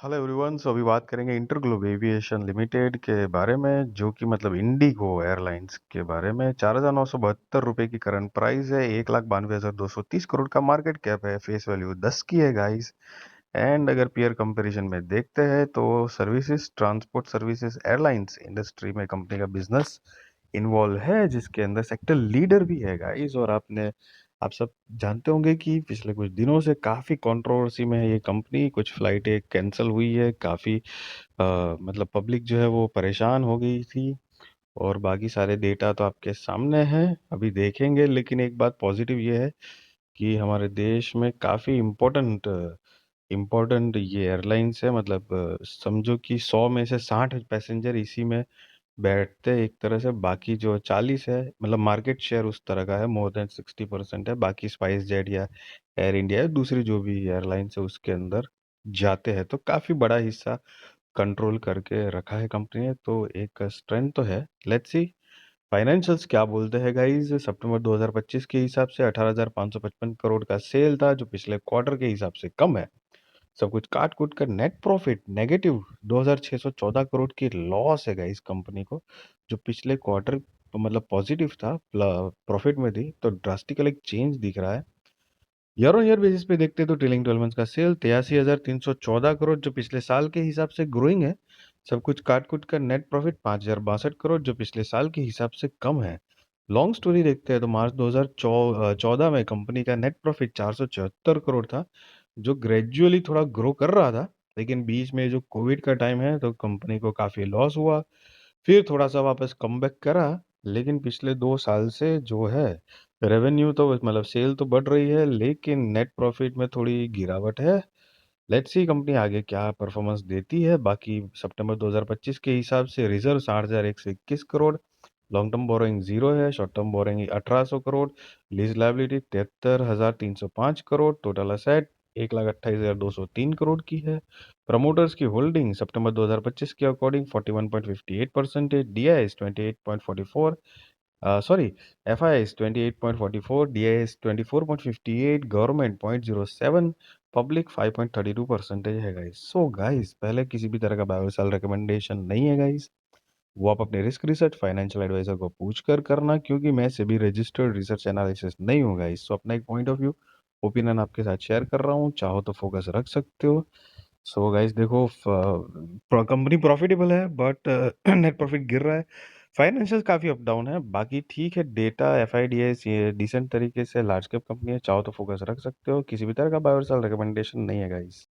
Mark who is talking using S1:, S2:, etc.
S1: Hello everyone. अभी बात करेंगे इंटरग्लोब एविएशन लिमिटेड के बारे में, जो कि मतलब इंडिगो एयरलाइंस के बारे में। 4,972 रुपये की करंट प्राइस है। 1,92,230 करोड़ का मार्केट कैप है। फेस वैल्यू 10 की है गाइस। एंड अगर पीयर कंपैरिजन में देखते हैं तो services, transport services, airlines industry में कंपनी का बिजनेस इन्वॉल्व है, जिसके अंदर सेक्टर लीडर भी है गाइस। और आप सब जानते होंगे कि पिछले कुछ दिनों से काफ़ी कंट्रोवर्सी में है ये कंपनी। कुछ फ्लाइटें कैंसिल हुई है, काफ़ी मतलब पब्लिक जो है वो परेशान हो गई थी। और बाकी सारे डेटा तो आपके सामने हैं, अभी देखेंगे। लेकिन एक बात पॉजिटिव ये है कि हमारे देश में काफ़ी इम्पोर्टेंट इम्पोर्टेंट ये एयरलाइंस है। मतलब समझो कि 100 में से 60 पैसेंजर इसी में बैठते हैं एक तरह से। बाकी जो 40 है, मतलब मार्केट शेयर उस तरह का है, मोर देन 60% है। बाकी स्पाइस जेट या एयर इंडिया या दूसरी जो भी एयरलाइंस है उसके अंदर जाते हैं। तो काफ़ी बड़ा हिस्सा कंट्रोल करके रखा है कंपनी ने, तो एक स्ट्रेंथ तो है। लेट्स सी फाइनेंशियल्स क्या बोलते हैं गाइस। सितंबर 2025 के हिसाब से 18,555 करोड़ का सेल था, जो पिछले क्वार्टर के हिसाब से कम है। सब कुछ काट कूट कर नेट प्रॉफिट नेगेटिव 2,614 करोड़ की लॉस है गाइस कंपनी को, जो पिछले क्वार्टर मतलब पॉजिटिव था, प्रॉफिट में थी। तो ड्रास्टिकल एक चेंज दिख रहा है। ईयर ऑन ईयर बेसिस पे देखते हैं तो ट्रेलिंग 12 मंथ्स का सेल 83,314 करोड़, जो पिछले साल के हिसाब से ग्रोइंग है। सब कुछ काट कूट कर नेट प्रॉफिट 5,062 करोड़, जो पिछले साल के हिसाब से कम है। लॉन्ग स्टोरी देखते हैं तो मार्च 2014 में कंपनी का नेट प्रॉफिट 474 करोड़ था, जो ग्रेजुअली थोड़ा ग्रो कर रहा था। लेकिन बीच में जो कोविड का टाइम है तो कंपनी को काफ़ी लॉस हुआ, फिर थोड़ा सा वापस कमबैक करा। लेकिन पिछले 2 साल से जो है रेवेन्यू तो मतलब सेल तो बढ़ रही है, लेकिन नेट प्रॉफिट में थोड़ी गिरावट है। लेट्स सी कंपनी आगे क्या परफॉर्मेंस देती है। बाकी सितंबर 2025 के हिसाब से reserve 60,121 crore, long term borrowing zero है, short term borrowing 1,800 crore, lease liability 73,305 crore, total asset 1,28,203 crore की है। प्रमोटर्स की होल्डिंग सितंबर 2025 के अकॉर्डिंग 41.58% है। DIIs 28.44, sorry, FIIs 28.44, DIIs 24.58, government 0.07, public 5.32% है गाइस। सो गाइस, पहले किसी भी तरह का बायोसेल रिकमेंडेशन नहीं है गाइस। वो आप अपने रिस्क रिसर्च फाइनेंशियल एडवाइजर को पूछ कर करना, क्योंकि मैं सेबी रजिस्टर्ड रिसर्च एनालिसिस नहीं हूँ गाइस। सो अपना एक पॉइंट ऑफ व्यू, ओपिनियन आपके साथ शेयर कर रहा हूँ, चाहो तो फोकस रख सकते हो। सो गाइस देखो, कंपनी प्रॉफिटेबल है बट नेट प्रॉफिट गिर रहा है। फाइनेंशियल काफ़ी अप डाउन है। बाकी ठीक है, डेटा एफआईडीएस ये डिसेंट तरीके से लार्ज कैप कंपनी है, चाहो तो फोकस रख सकते हो। किसी भी तरह का बायोसेल रिकमेंडेशन नहीं है गाइस।